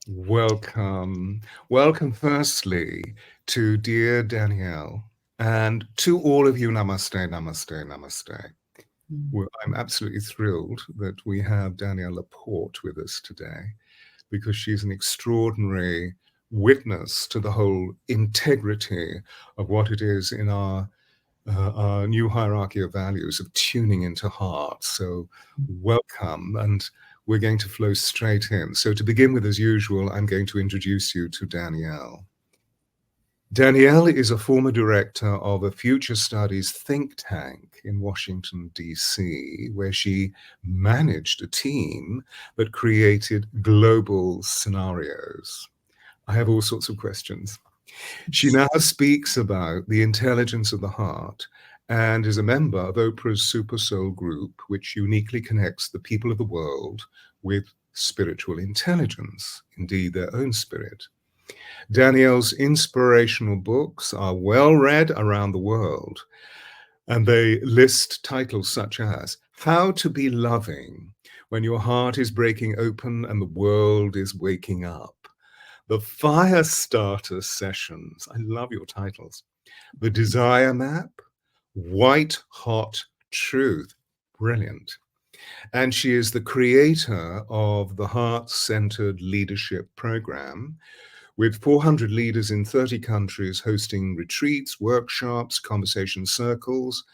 Welcome. Welcome, firstly, to dear Danielle, and to all of you, namaste, namaste, namaste. Mm. Well, I'm absolutely thrilled that we have Danielle LaPorte with us today because she's an extraordinary witness to the whole integrity of what it is in our new hierarchy of values of tuning into heart. So, welcome, and we're going to flow straight in. So, to begin with, as usual, I'm going to introduce you to Danielle. Danielle is a former director of a future studies think tank in Washington, D.C., where she managed a team that created global scenarios. I have all sorts of questions. She now speaks about the intelligence of the heart and is a member of Oprah's SuperSoul group, which uniquely connects the people of the world with spiritual intelligence, indeed their own spirit. Danielle's inspirational books are well read around the world, and they list titles such as How to Be Loving When Your Heart is Breaking Open and the World is Waking Up. The Fire Starter Sessions. I love your titles. The Desire Map, White Hot Truth. Brilliant. And she is the creator of the Heart Centered Leadership Program, with 400 leaders in 30 countries hosting retreats, workshops, conversation circles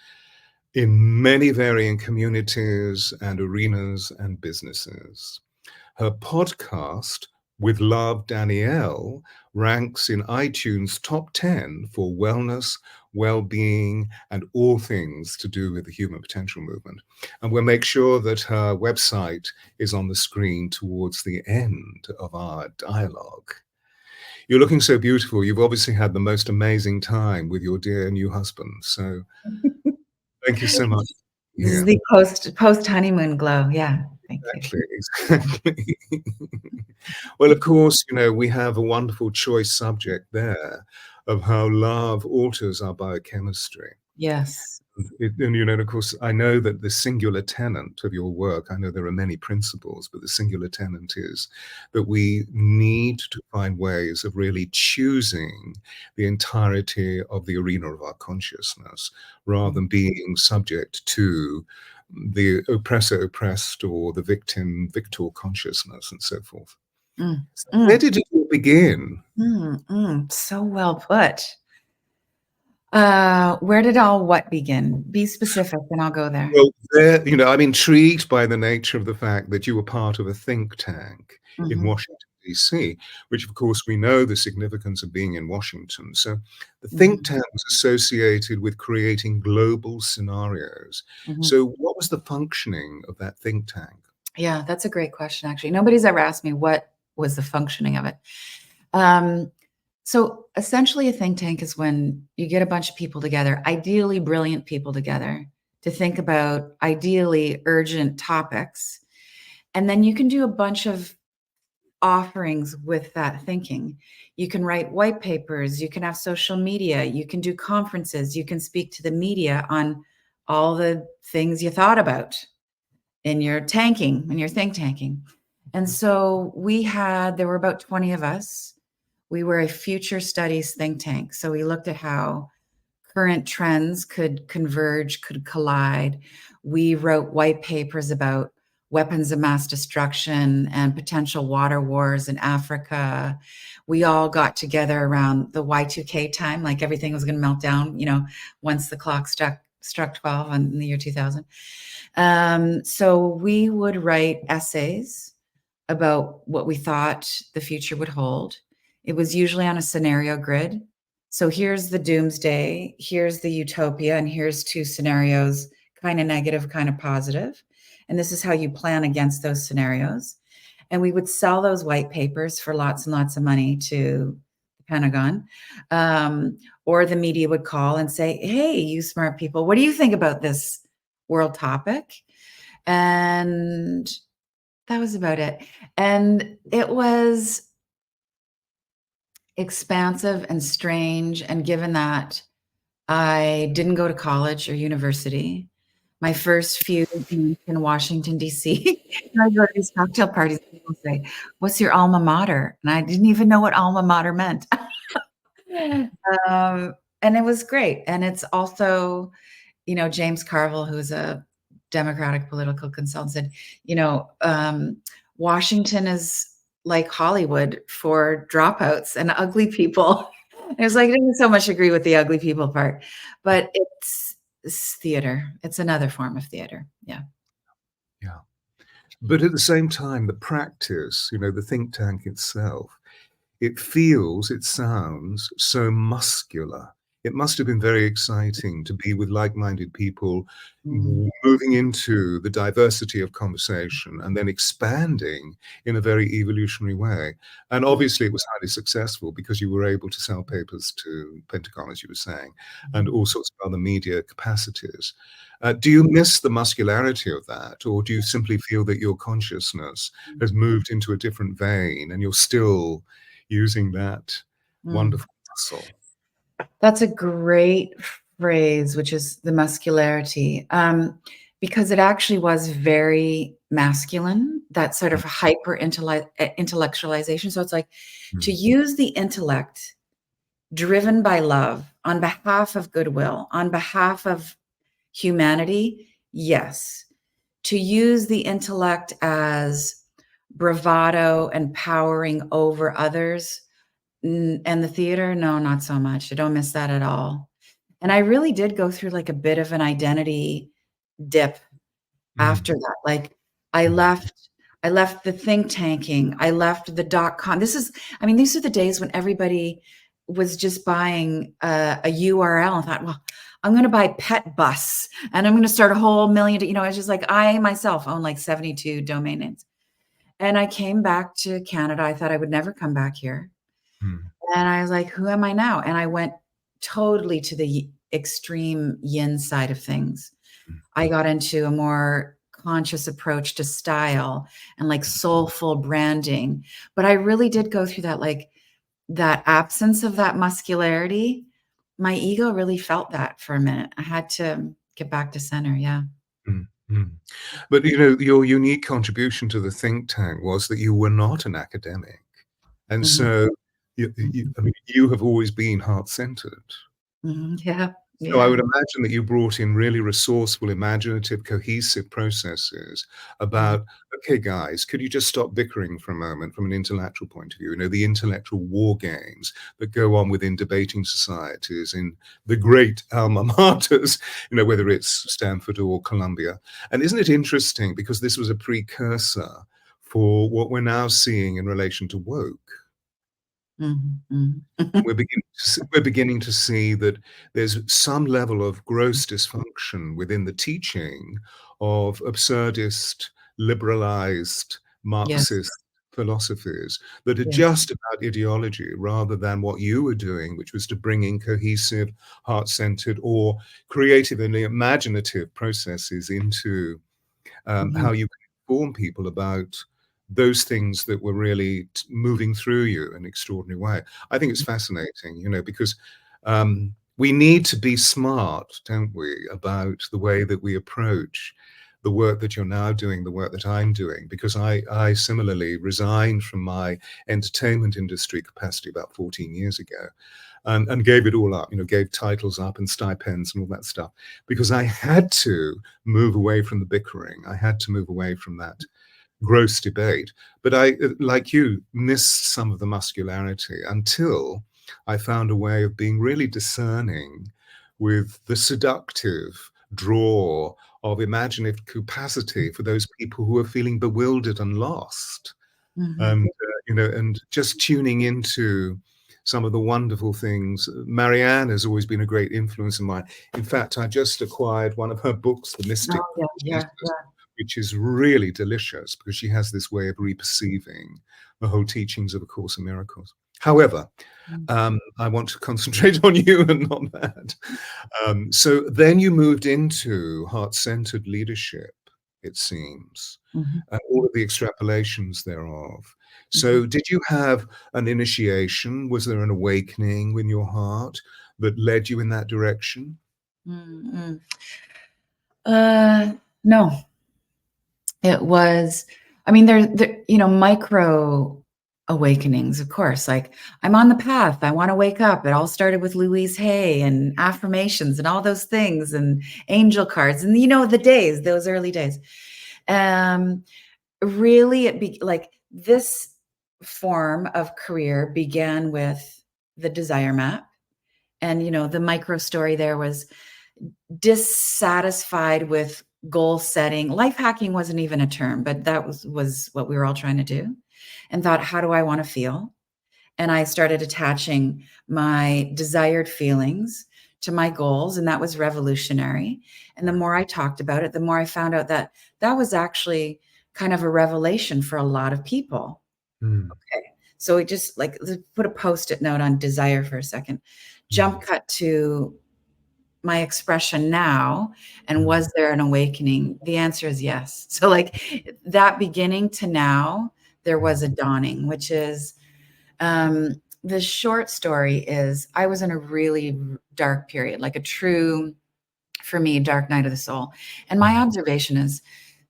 in many varying communities and arenas and businesses. Her podcast, With Love Danielle, ranks in iTunes top 10 for wellness, well-being, and all things to do with the human potential movement. And we'll make sure that her website is on the screen towards the end of our dialogue. You're looking so beautiful. You've obviously had the most amazing time with your dear new husband. So thank you so much This is here. the post honeymoon glow. Yeah, thank you. Exactly. Well, of course, we have a wonderful choice subject there of how love alters our biochemistry. Yes. And of course, I know that the singular tenet of your work, I know there are many principles, but the singular tenet is that we need to find ways of really choosing the entirety of the arena of our consciousness rather than being subject to the oppressor oppressed or the victim victor consciousness and so forth. Mm, So where mm, did it all begin? so well put. Where did all what begin? Be specific, and I'll go there. Well, I'm intrigued by the nature of the fact that you were part of a think tank in Hmm. Washington, D.C., which, of course, we know the significance of being in Washington. So the think Hmm. tank was associated with creating global scenarios. Hmm. So what was the functioning of that think tank? Yeah, that's a great question, actually. Nobody's ever asked me what was the functioning of it. Um, so essentially, a think tank is when you get a bunch of people together, ideally brilliant people together, to think about ideally urgent topics. And then you can do a bunch of offerings with that thinking. You can write white papers, you can have social media, you can do conferences, you can speak to the media on all the things you thought about in your tanking, in your think tanking. And so there were about 20 of us. We were a future studies think tank. So we looked at how current trends could converge, could collide. We wrote white papers about weapons of mass destruction and potential water wars in Africa. We all got together around the Y2K time, like everything was going to melt down, once the clock struck 12 in the year 2000. So we would write essays about what we thought the future would hold. It was usually on a scenario grid. So here's the doomsday, here's the utopia, and here's two scenarios, kind of negative, kind of positive. And this is how you plan against those scenarios. And we would sell those white papers for lots and lots of money to the Pentagon. Or the media would call and say, hey, you smart people, what do you think about this world topic? And that was about it. And it was expansive and strange. And given that I didn't go to college or university, my first few weeks in Washington, D.C. And I go to these cocktail parties, and people say, "What's your alma mater?" And I didn't even know what alma mater meant. And it was great. And it's also, James Carville, who's a Democratic political consultant, said, Washington is like Hollywood for dropouts and ugly people. It was like, I didn't so much agree with the ugly people part, but it's theater. It's another form of theater. Yeah. Yeah. But at the same time, the practice, the think tank itself, it sounds so muscular. It must have been very exciting to be with like-minded people, Mm, moving into the diversity of conversation and then expanding in a very evolutionary way. And mm, obviously, it was highly successful because you were able to sell papers to Pentagon, as you were saying, and mhm, all sorts of other media capacities. Do you miss the muscularity of that, or do you simply feel that your consciousness mm, has moved into a different vein and you're still using that mm. wonderful muscle? That's a great phrase, which is the muscularity, because it actually was very masculine, that sort of hyper intellectualization. So it's like to Mm, use the intellect driven by love on behalf of goodwill, on behalf of humanity, yes. To use the intellect as bravado and powering over others, and the theater, no, not so much. I don't miss that at all. And I really did go through like a bit of an identity dip mm, after that. Like I mm, left I left the think tanking. I left the .com. These are the days when everybody was just buying a URL and thought, well, I'm going to buy Pet Bus and I'm going to start a whole million, it's just like I myself own like 72 domain names. And I came back to Canada. I thought I would never come back here. mm, And I was like, who am I now? And I went totally to the extreme yin side of things. mm, I got into a more conscious approach to style and like soulful branding. But I really did go through that, like that absence of that muscularity. My ego really felt that for a minute. I had to get back to center. Yeah. mm, mm. But your unique contribution to the think tank was that you were not an academic, and Mhm. so Mhm. you have always been heart-centered. Mhm. Yeah. So I Yeah. would imagine that you brought in really resourceful, imaginative, cohesive processes Mhm. about, okay, guys, could you just stop bickering for a moment from an intellectual point of view? The intellectual war games that go on within debating societies in the great alma maters, whether it's Stanford or Columbia. And isn't it interesting because this was a precursor for what we're now seeing in relation to woke? Mhm. Mhm. We're beginning to see that there's some level of gross dysfunction within the teaching of absurdist, liberalized, Yes. Marxist philosophies that are Yes. just about ideology rather than what you were doing, which was to bring in cohesive, heart-centered, or creative and imaginative processes into Mhm. how you can inform people about those things that were really moving through you in an extraordinary way. I think it's fascinating, because we need to be smart, don't we, about the way that we approach the work that you're now doing, the work that I'm doing, because I similarly resigned from my entertainment industry capacity about 14 years ago and gave it all up, gave titles up and stipends and all that stuff, because I had to move away from the bickering. I had to move away from that gross debate. But I, like you, missed some of the muscularity until I found a way of being really discerning with the seductive draw of imaginative capacity for those people who are feeling bewildered and lost, Mhm. and and just tuning into some of the wonderful things. Marianne has always been a great influence of mine. In fact, I just acquired one of her books, The Mystic Oh, yeah, yeah, Jesus, yeah. which is really delicious because she has this way of reperceiving the whole teachings of A Course in Miracles. However, Mm, I want to concentrate on you and not that. So then you moved into heart-centered leadership, it seems, mhm, and all of the extrapolations thereof. mhm. So did you have an initiation? Was there an awakening in your heart that led you in that direction? Mm, mm. No, it was, I mean, micro awakenings, of course. Like, I'm on the path. I want to wake up. It all started with Louise Hay and affirmations and all those things and angel cards and, the days, those early days. Really, like this form of career began with the desire map. And, the micro story there was dissatisfied with goal setting. Life hacking wasn't even a term, but that was what we were all trying to do, and thought, how do I want to feel? And I started attaching my desired feelings to my goals, and that was revolutionary. And the more I talked about it, the more I found out that that was actually kind of a revelation for a lot of people. Okay. So we just, like, let's put a Post-it note on desire for a second. Jump cut to my expression now, and was there an awakening? The answer is yes. So, like, that beginning to now, there was a dawning, which is, the short story is, I was in a really dark period, like a true, for me, dark night of the soul. And my observation is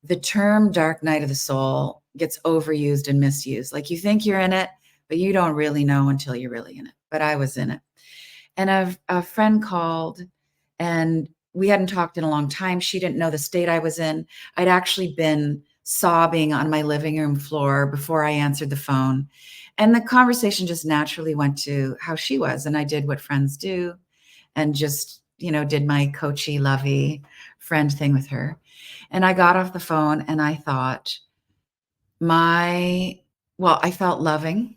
the term dark night of the soul gets overused and misused. Like, you think you're in it, but you don't really know until you're really in it. But I was in it. And a friend called, and we hadn't talked in a long time. She didn't know the state I was in. I'd actually been sobbing on my living room floor before I answered the phone. And the conversation just naturally went to how she was. And I did what friends do, and just, did my coachy, lovey friend thing with her. And I got off the phone and I thought, I felt loving,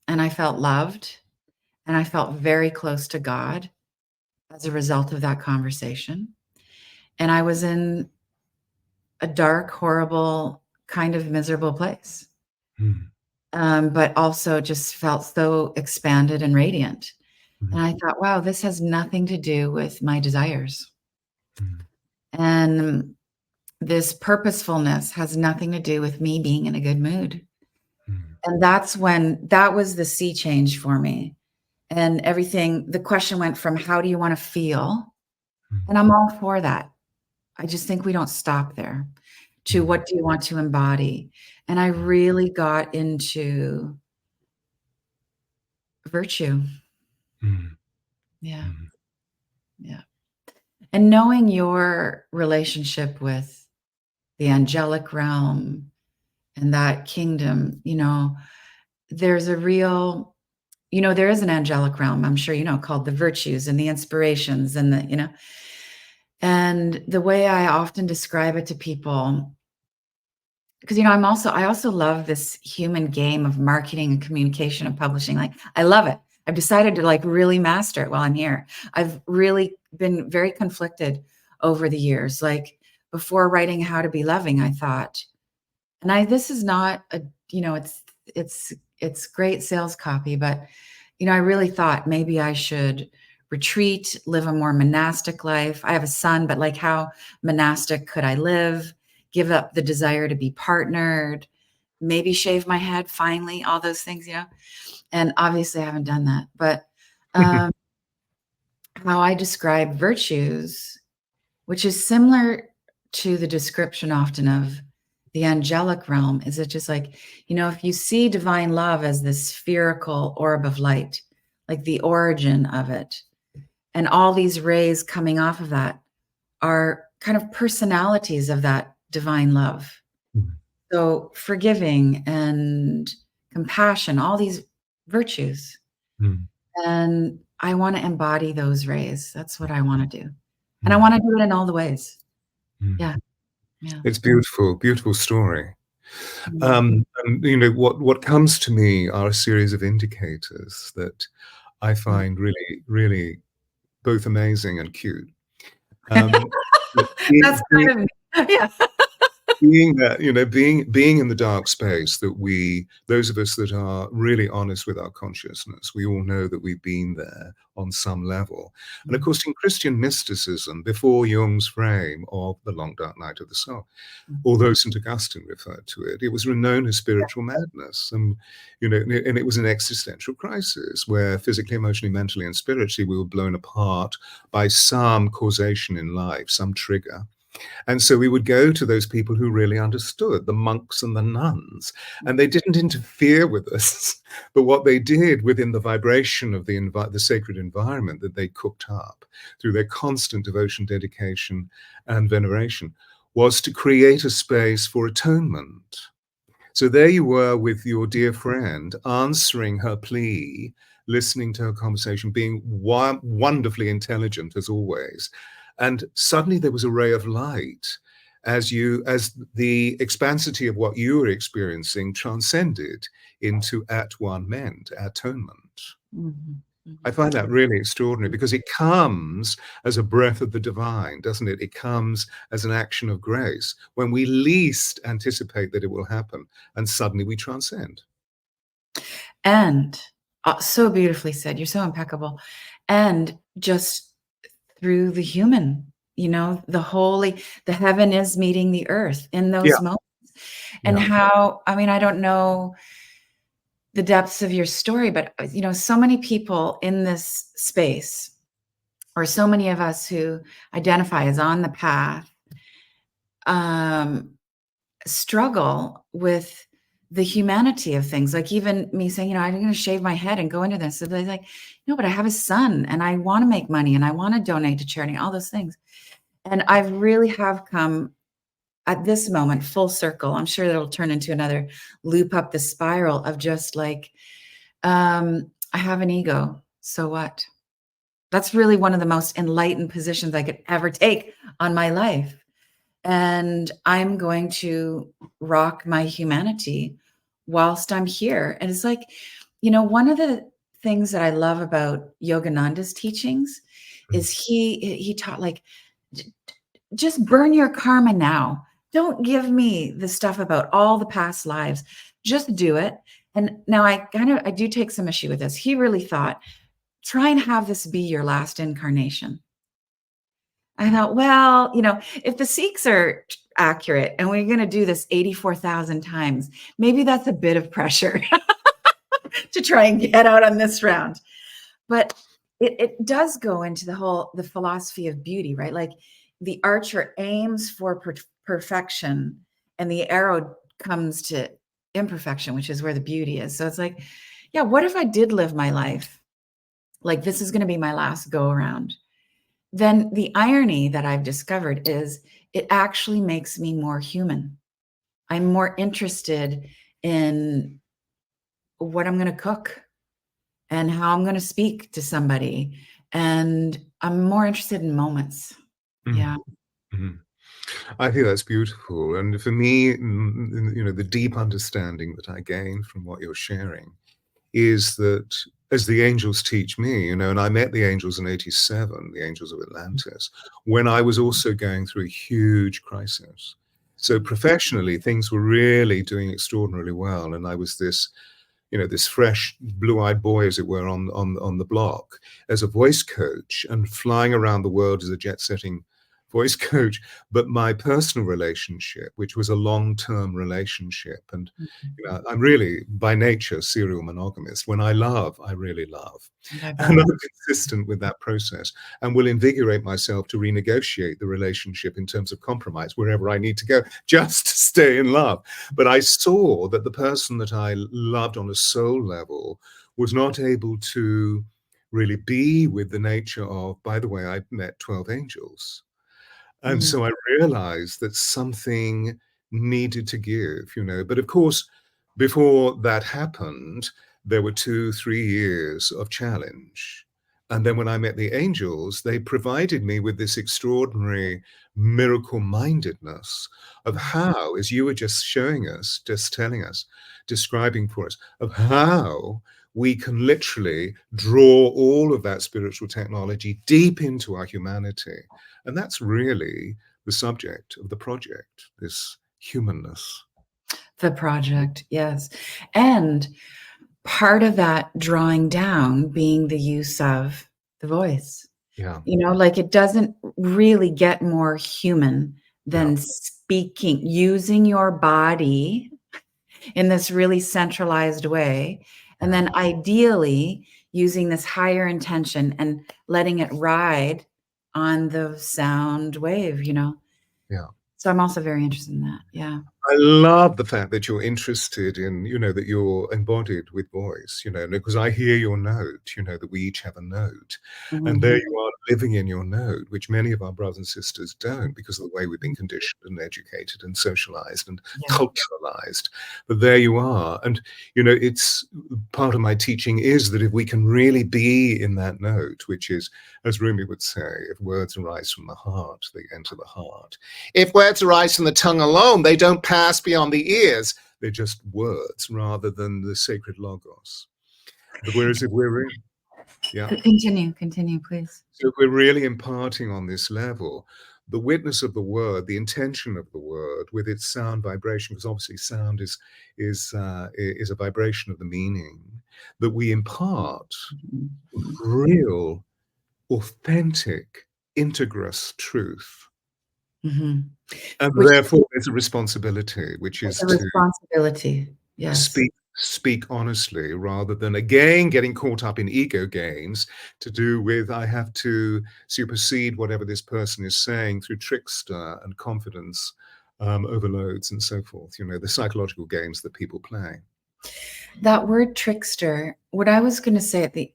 and I felt loved, and I felt very close to God as a result of that conversation. And I was in a dark, horrible, kind of miserable place. But also just felt so expanded and radiant. And I thought, wow, this has nothing to do with my desires. And this purposefulness has nothing to do with me being in a good mood. And that was the sea change for me. And the question went from, how do you want to feel? And I'm all for that. I just think we don't stop there, to what do you want to embody? And I really got into virtue. Yeah. Yeah. And knowing your relationship with the angelic realm and that kingdom, there's a real, there is an angelic realm, I'm sure, called the virtues and the inspirations and and the way I often describe it to people, because, I also love this human game of marketing and communication and publishing. Like, I love it. I've decided to, like, really master it while I'm here. I've really been very conflicted over the years. Like, before writing How to Be Loving, I thought, this is not a, it's great sales copy, but, I really thought maybe I should retreat, live a more monastic life. I have a son, but, like, how monastic could I live? Give up the desire to be partnered, maybe shave my head finally, all those things, and obviously I haven't done that. But how I describe virtues, which is similar to the description often of the angelic realm, is it just like, if you see divine love as this spherical orb of light, like the origin of it, and all these rays coming off of that are kind of personalities of that divine love. So forgiving and compassion, all these virtues. And I want to embody those rays. That's what I want to do. And I want to do it in all the ways. Yeah. Yeah. It's beautiful, beautiful story. And what comes to me are a series of indicators that I find really, really both amazing and cute. That's kind of, yeah. being that, being in the dark space, that those of us that are really honest with our consciousness, we all know that we've been there on some level. And of course, in Christian mysticism, before Jung's frame of the long dark night of the soul, although St. Augustine referred to it, it was known as spiritual madness. And it was an existential crisis where physically, emotionally, mentally, and spiritually, we were blown apart by some causation in life, some trigger. And so we would go to those people who really understood, the monks and the nuns, and they didn't interfere with us. But what they did within the vibration of the sacred environment that they cooked up through their constant devotion, dedication, and veneration was to create a space for atonement. So there you were with your dear friend, answering her plea, listening to her conversation, being wonderfully intelligent as always. And suddenly there was a ray of light as the expansity of what you were experiencing transcended into at one meant atonement. I find that really extraordinary because it comes as a breath of the divine, doesn't it? It comes as an action of grace when we least anticipate that it will happen, and suddenly we transcend. And so beautifully said. You're so impeccable. And just through the human, the heaven is meeting the earth in those moments. And how, I don't know the depths of your story, but so many people in this space, or so many of us who identify as on the path, struggle with the humanity of things. Like even me saying, I'm going to shave my head and go into this. So they're like, no, but I have a son and I want to make money and I want to donate to charity, all those things. And I really have come at this moment full circle. I'm sure that'll turn into another loop up the spiral of just like, I have an ego. So what? That's really one of the most enlightened positions I could ever take on my life. And I'm going to rock my humanity whilst I'm here. And it's like, one of the things that I love about Yogananda's teachings is he taught like, just burn your karma now. Don't give me the stuff about all the past lives. Just do it. And now I do take some issue with this. He really thought, try and have this be your last incarnation. I thought, well, if the Sikhs are accurate and we're going to do this 84,000 times, maybe that's a bit of pressure to try and get out on this round. But it does go into the philosophy of beauty, right? Like the archer aims for perfection and the arrow comes to imperfection, which is where the beauty is. So it's like, yeah, what if I did live my life like this is going to be my last go around? Then the irony that I've discovered is it actually makes me more human. I'm more interested in what I'm going to cook and how I'm going to speak to somebody. And I'm more interested in moments. Yeah. I think that's beautiful. And for me, the deep understanding that I gain from what you're sharing is that, as the angels teach me, and I met the angels in 87, the angels of Atlantis, when I was also going through a huge crisis. So professionally, things were really doing extraordinarily well. And I was this fresh blue-eyed boy, as it were, on the block as a voice coach and flying around the world as a jet-setting voice coach. But my personal relationship, which was a long-term relationship, and I'm really by nature serial monogamist. When I love, I really love, and I'm consistent with that process and will invigorate myself to renegotiate the relationship in terms of compromise wherever I need to go just to stay in love. But I saw that the person that I loved on a soul level was not able to really be with the nature of, by the way, I met 12 angels. And so I realized that something needed to give, But of course, before that happened, there were 2-3 years of challenge. And then when I met the angels, they provided me with this extraordinary miracle mindedness of how, as you were just showing us, just telling us, describing for us, of how we can literally draw all of that spiritual technology deep into our humanity. And that's really the subject of the project, this humanness. The project, yes. And part of that drawing down being the use of the voice. Yeah. You know, like it doesn't really get more human than Yeah. speaking, using your body in this really centralized way. And Yeah. then ideally using this higher intention and letting it ride on the sound wave, you know. Yeah. So I'm also very interested in that. Yeah. I love the fact that you're interested in, that you're embodied with voice, because I hear your note, that we each have a note. And there Mhm. you are living in your note, which many of our brothers and sisters don't because of the way we've been conditioned and educated and socialized and Yeah. culturalized. But there you are. And, it's part of my teaching is that if we can really be in that note, which is, as Rumi would say, if words arise from the heart, they enter the heart. If words arise from the tongue alone, they don't pass beyond the ears. They're just words rather than the sacred logos. But whereas if we're in, yeah. Continue, please. So if we're really imparting on this level, the witness of the word, the intention of the word with its sound vibration, because obviously sound is a vibration of the meaning, that we impart Mhm. real, authentic, integrous truth. Mhm. And Which therefore there's a responsibility, which is is a to responsibility. Yes. speak honestly rather than again getting caught up in ego games to do with I have to supersede whatever this person is saying through trickster and confidence overloads and so forth, the psychological games that people play. That word trickster, what I was going to say at the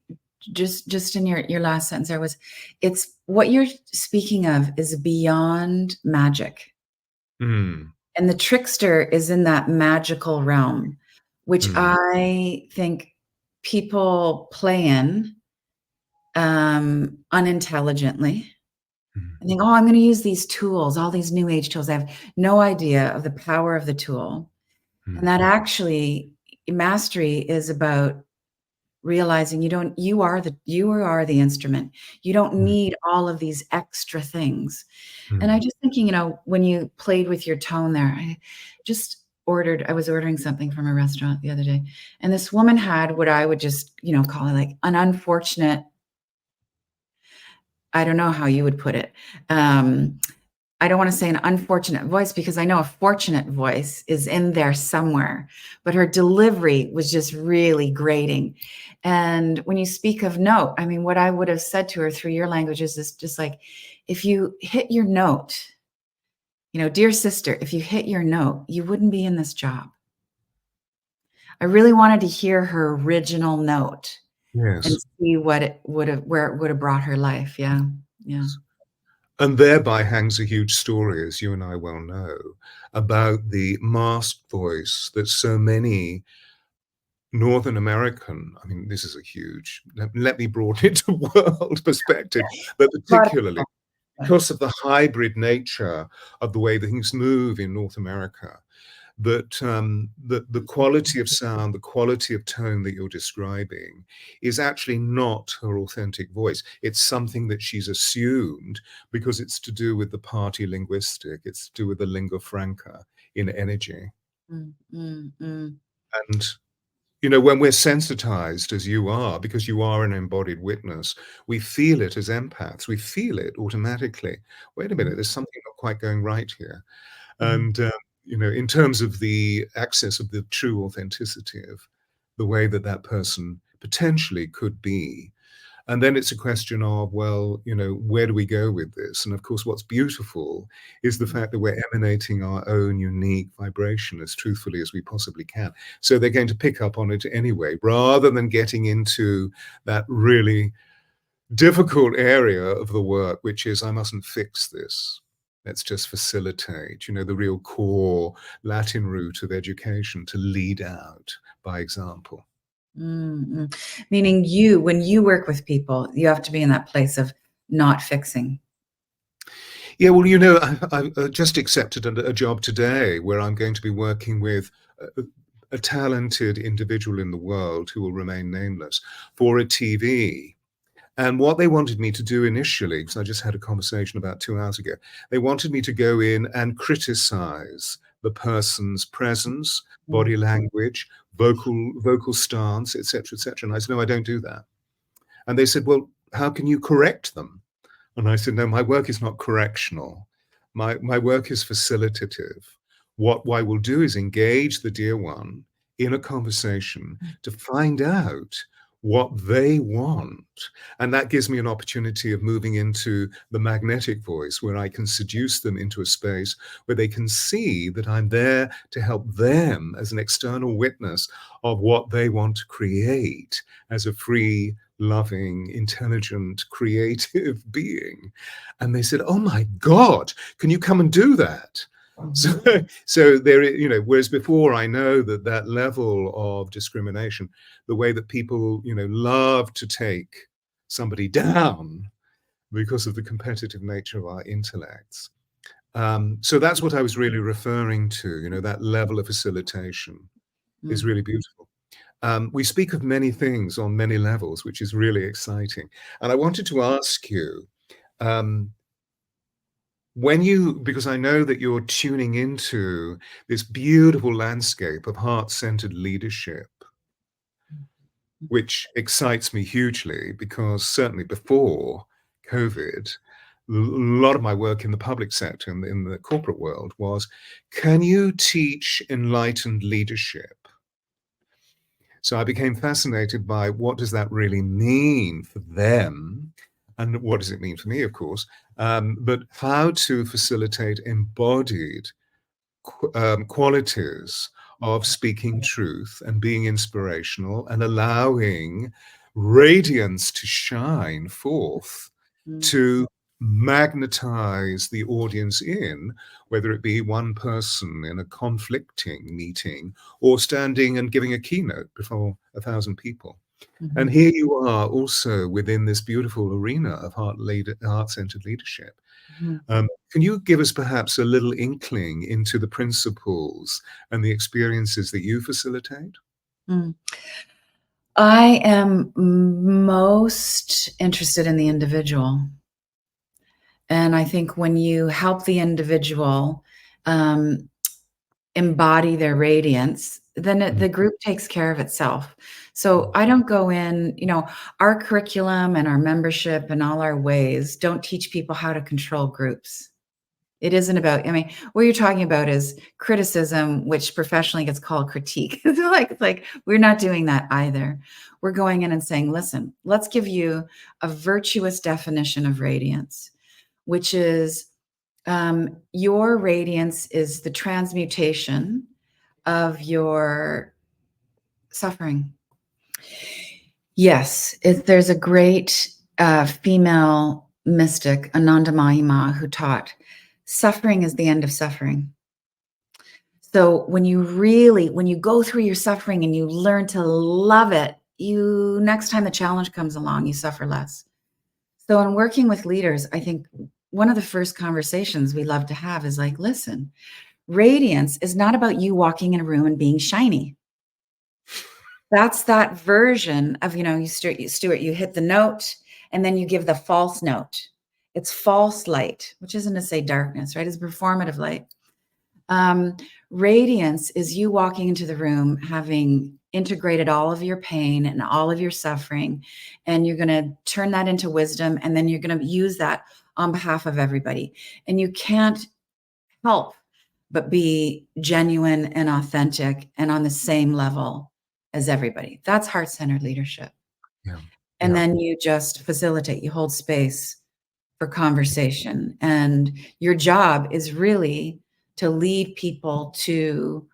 just in your last sentence there was it's what you're speaking of is beyond magic. Mm, And the trickster is in that magical realm, which mm, I think people play in unintelligently. mm, I think, oh, I'm going to use these tools, all these new age tools. I have no idea of the power of the tool. And mm, that actually, mastery is about realizing you are the instrument. You don't mm, need all of these extra things. And I mm, just thinking, when you played with your tone there, I was ordering something from a restaurant the other day, and this woman had what I would just, call it like an unfortunate, I don't know how you would put it. I don't want to say an unfortunate voice because I know a fortunate voice is in there somewhere, but her delivery was just really grating. And when you speak of note, I mean, what I would have said to her through your language is just like, if you hit your note, dear sister, if you hit your note, you wouldn't be in this job. I really wanted to hear her original note and yes. see where it would have brought her life. Yeah. Yeah. And thereby hangs a huge story, as you and I well know, about the masked voice that so many Northern American, I mean, this is a huge, let me broaden it to world perspective, but A lot of particularly people. Yeah. because of the hybrid nature of the way that things move in North America, that the quality of sound, the quality of tone that you're describing is actually not her authentic voice. It's something that she's assumed because it's to do with the party linguistic, it's to do with the lingua franca in energy. Mm, mm, mm. And when we're sensitized as you are, because you are an embodied witness, we feel it as empaths. We feel it automatically. Wait a minute, Mhm, there's something not quite going right here. mhm, And, in terms of the access of the true authenticity of the way that that person potentially could be, and then it's a question of, well, where do we go with this? And of course, what's beautiful is the mhm, fact that we're emanating our own unique vibration as truthfully as we possibly can. So they're going to pick up on it anyway, rather than getting into that really difficult area of the work, which is, I mustn't fix this. Let's just facilitate, the real core Latin root of education to lead out by example. mm, mm. Meaning when you work with people, you have to be in that place of not fixing. Yeah, well, I just accepted a job today where I'm going to be working with a talented individual in the world who will remain nameless for a TV. And what they wanted me to do initially, because I just had a conversation about 2 hours ago, they wanted me to go in and criticize the person's presence, body language, vocal stance, etc., etc. And I said, no, I don't do that. And they said, well, how can you correct them? And I said, no, my work is not correctional. My work is facilitative. What I will do is engage the dear one in a conversation to find out what they want. And that gives me an opportunity of moving into the magnetic voice, where I can seduce them into a space where they can see that I'm there to help them as an external witness of what they want to create as a free, loving, intelligent, creative being. And they said, oh my God, can you come and do that? So there, you know, whereas before I know that that level of discrimination, the way that people, you know, love to take somebody down because of the competitive nature of our intellects. So that's what I was really referring to, you know, that level of facilitation is really beautiful. We speak of many things on many levels, which is really exciting. And I wanted to ask you, because I know that you're tuning into this beautiful landscape of heart-centered leadership, which excites me hugely, because certainly before COVID, a lot of my work in the public sector and in the corporate world was, can you teach enlightened leadership? So I became fascinated by what does that really mean for them, and what does it mean for me, of course, but how to facilitate embodied qualities of speaking truth and being inspirational and allowing radiance to shine forth to magnetize the audience in, whether it be one person in a conflicting meeting or standing and giving a keynote before 1,000 people. And here you are also within this beautiful arena of heart-centered leadership. Can you give us perhaps a little inkling into the principles and the experiences that you facilitate? I am most interested in the individual. And I think when you help the individual embody their radiance, then the group takes care of itself. So I don't go in, you know, our curriculum and our membership and all our ways don't teach people how to control groups. It isn't about, I mean, what you're talking about is criticism, which professionally gets called critique. It's like, we're not doing that either. We're going in and saying, listen, let's give you a virtuous definition of radiance, which is your radiance is the transmutation of your suffering. Yes, there's a great female mystic, Ananda Mahima, who taught suffering is the end of suffering. So when you go through your suffering and you learn to love it, next time the challenge comes along, you suffer less. So in working with leaders, I think one of the first conversations we love to have is like, listen, radiance is not about you walking in a room and being shiny. That's that version of, you know, Stuart, you hit the note and then you give the false note. It's false light, which isn't to say darkness, right? It's performative light. Radiance is you walking into the room, having integrated all of your pain and all of your suffering, and you're going to turn that into wisdom, and then you're going to use that on behalf of everybody. And you can't help but be genuine and authentic and on the same level as everybody. That's heart-centered leadership. Yeah. And then you just facilitate, you hold space for conversation. And your job is really to lead people to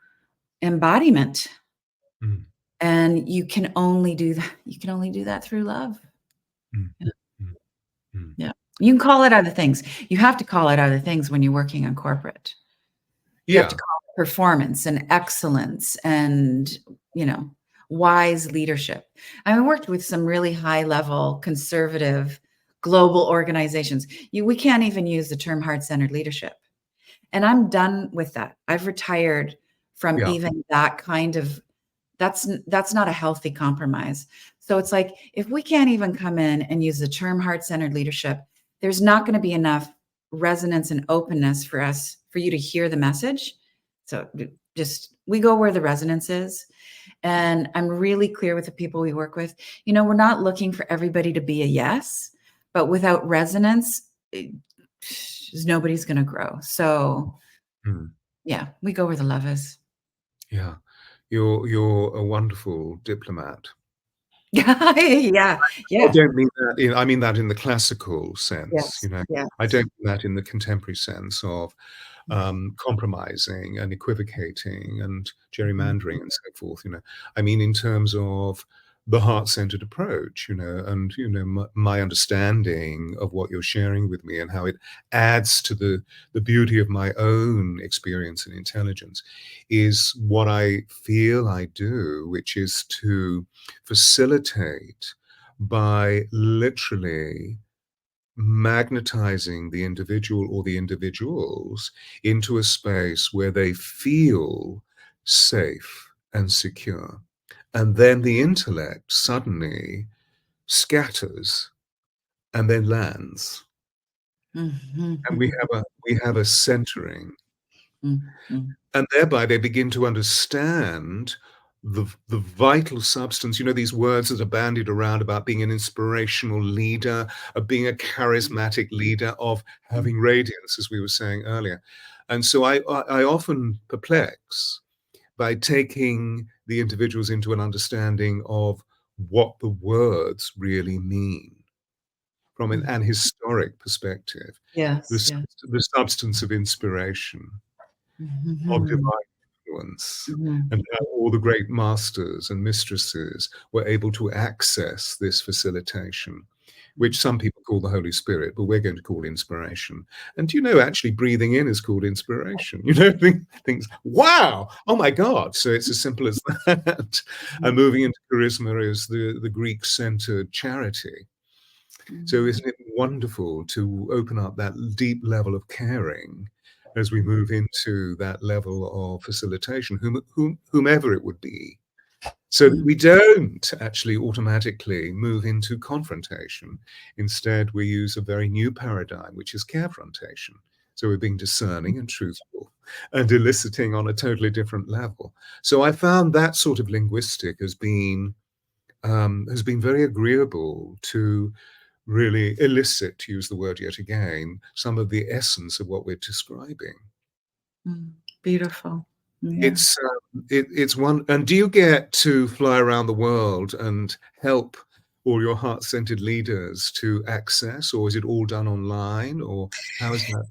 embodiment. And you can only do that. You can only do that through love. Yeah. You can call it other things. You have to call it other things when you're working on corporate. You have to call it performance and excellence and, you know, wise leadership. I worked with some really high level conservative global organizations. We can't even use the term heart-centered leadership. And I'm done with that. I've retired from even that kind of, that's not a healthy compromise. So it's like, if we can't even come in and use the term heart-centered leadership, there's not going to be enough resonance and openness for you to hear the message. So just we go where the resonance is. And I'm really clear with the people we work with. We're not looking for everybody to be a yes, but without resonance, nobody's going to grow. So Mm. yeah, we go where the love is. Yeah. You're a wonderful diplomat. Yeah, I yeah. don't mean that I mean that in the classical sense, Yes, yes. I don't mean that in the contemporary sense of, compromising and equivocating and Mhm, gerrymandering and so forth, I mean in terms of the heart-centered approach, and, my understanding of what you're sharing with me and how it adds to the beauty of my own experience and intelligence is what I feel I do, which is to facilitate by literally magnetizing the individual or the individuals into a space where they feel safe and secure. And then the intellect suddenly scatters and then lands. And mhm, we have a centering, mhm, and thereby they begin to understand the vital substance, these words that are bandied around about being an inspirational leader, of being a charismatic leader, of mhm, having radiance, as we were saying earlier. And so I often perplex by taking the individuals into an understanding of what the words really mean from mhm. an historic perspective, Yes, yes. the substance of inspiration, of Mhm, divine influence, mhm, and how all the great masters and mistresses were able to access this facilitation, which some people call the Holy Spirit, but we're going to call inspiration. And actually breathing in is called inspiration. Things, wow, oh my God. So it's as simple as that. mhm, And moving into charisma is the Greek-centered charity. So mhm, isn't it wonderful to open up that deep level of caring as we mhm, move into that level of facilitation, whomever it would be, so that mhm, we don't actually automatically move into confrontation. Instead, we use a very new paradigm, which is carefrontation. So we're being discerning and truthful and eliciting on a totally different level. So I found that sort of linguistic has been very agreeable to really elicit, to use the word yet again, some of the essence of what we're describing. mhm. Beautiful. Yeah. It's one. And do you get to fly around the world and help all your heart-centered leaders to access, or is it all done online, or how is that?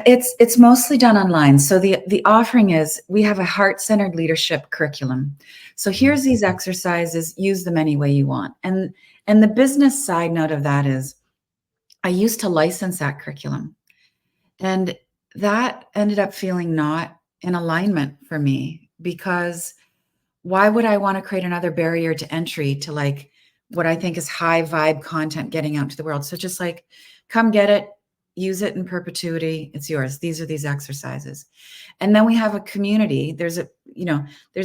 It's mostly done online. So the offering is we have a heart-centered leadership curriculum. So Mm, here's these exercises, use them any way you want. And the business side note of that is I used to license that curriculum. And that ended up feeling not in alignment for me because why would I want to create another barrier to entry to like what I think is high vibe content getting out to the world? So just like, come get it, use it in perpetuity. It's yours. These are these exercises. And then we have a community. There's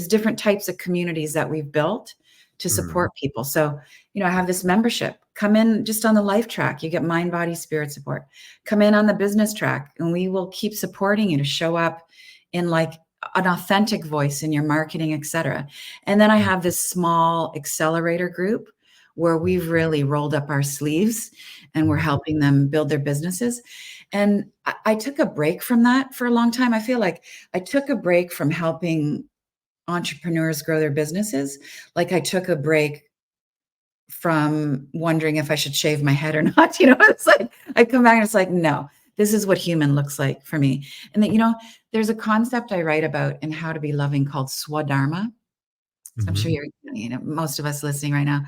different types of communities that we've built to mm, support people. So, I have this membership. Come in just on the life track. You get mind, body, spirit support. Come in on the business track, and we will keep supporting you to show up in like an authentic voice in your marketing, etc. And then I mm, have this small accelerator group where mm, we've really rolled up our sleeves and we're mm, helping them build their businesses. And I took a break from that for a long time. I feel like I took a break from helping entrepreneurs grow their businesses. Like I took a break from wondering if I should shave my head or not. It's like I come back and it's like, no, this is what human looks like for me. And that, there's a concept I write about in How to Be Loving called swadharma. I'm sure mhm, most of us listening right now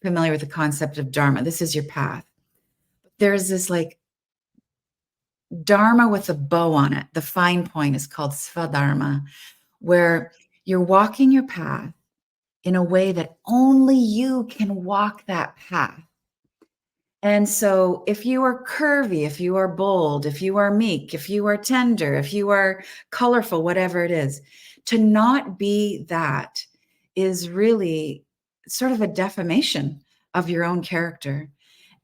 familiar with the concept of dharma. This is your path. There's this like dharma with a bow on it. The fine point is called swadharma, where you're walking your path in a way that only you can walk that path. And so, if you are curvy, if you are bold, if you are meek, if you are tender, if you are colorful, whatever it is, to not be that is really sort of a defamation of your own character.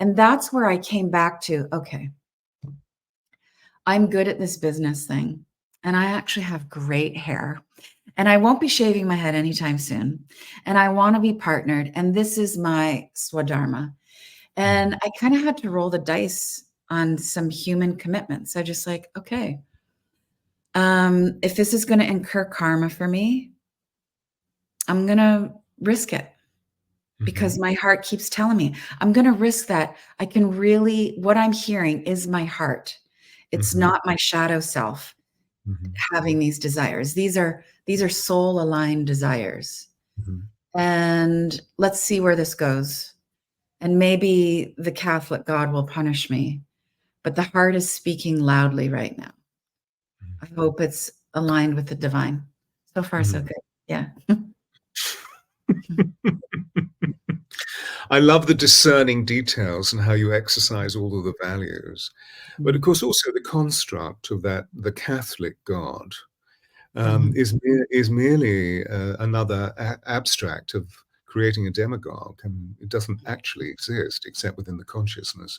And that's where I came back to okay, I'm good at this business thing. and I actually have great hair, and I won't be shaving my head anytime soon, and I want to be partnered, and this is my swadharma. And I kind of had to roll the dice on some human commitments. I just like, okay, if this is going to incur karma for me, I'm going to risk it because my heart keeps telling me I'm going to risk that. I can really, what I'm hearing is my heart. It's not my shadow self having these desires. These are soul aligned desires. And let's see where this goes. And maybe the Catholic God will punish me, but the heart is speaking loudly right now. I hope it's aligned with the divine. So far, so good. Yeah. I love the discerning details and how you exercise all of the values. But of course, also the construct of that, the Catholic God, is merely another abstract of creating a demagogue, and it doesn't actually exist except within the consciousness